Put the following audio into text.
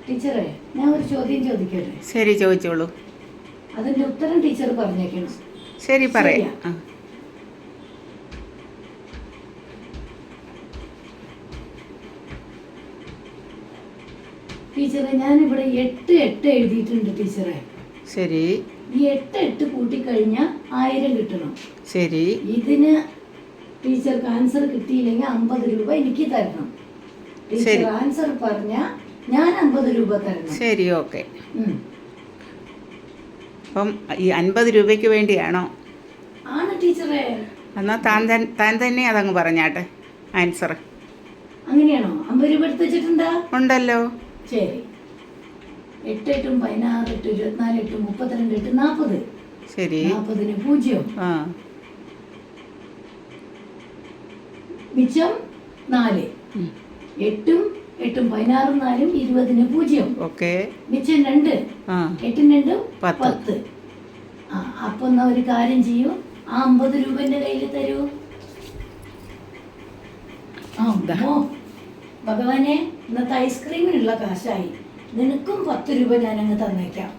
ടീച്ചറെ, ഞാൻ ഒരു ചോദ്യം ചോദിക്കട്ടെ? ശരി, ചോദിച്ചോളൂ. അതിന്റെ ഉത്തരം ടീച്ചർ പറഞ്ഞേക്കണം. ശരി, പറയാം. ടീച്ചറെ, ഞാനിവിടെ 8 എഴുതിയിട്ടുണ്ട് ടീച്ചറെ. ശരി. ഈ 8 കൂട്ടിക്കഴിഞ്ഞാൽ 1000 കിട്ടണം. ശരി. ഇതിന് ടീച്ചർക്ക് ആൻസർ കിട്ടിയില്ലെങ്കിൽ 50 രൂപ എനിക്ക് തരണം. ടീച്ചർ ആൻസർ പറഞ്ഞാൽ ഞാൻ 50 രൂപ തരണം. ശരി, ഓക്കെ. അപ്പം ഈ 50 രൂപയ്ക്ക് വേണ്ടിയാണോ? ആണ് ടീച്ചറെ. എന്നാൽ താൻ തന്നെ അതങ്ങ് പറഞ്ഞാട്ടെ ആൻസർ. അങ്ങനെയാണോ? 50 രൂപ എടുത്ത് വെച്ചിട്ടുണ്ടോ? ഉണ്ടല്ലോ. ശരി. 8 8 16 8 24 8 32 8 40. ശരി. 40ന് 0. മിച്ചം 4. 8 8 16 4 20ന് 0. ഓക്കെ. മിച്ചം 2. 8 2 10. അപ്പൊ എന്നാ ഒരു കാര്യം ചെയ്യൂ, ആ 50 രൂപ എന്റെ കയ്യിൽ തരൂ. ഭഗവാനെ, ഇന്നത്തെ ഐസ്ക്രീമിനുള്ള കാശായി. നിനക്കും 10 രൂപ ഞാനങ്ങ് തന്നേക്കാം.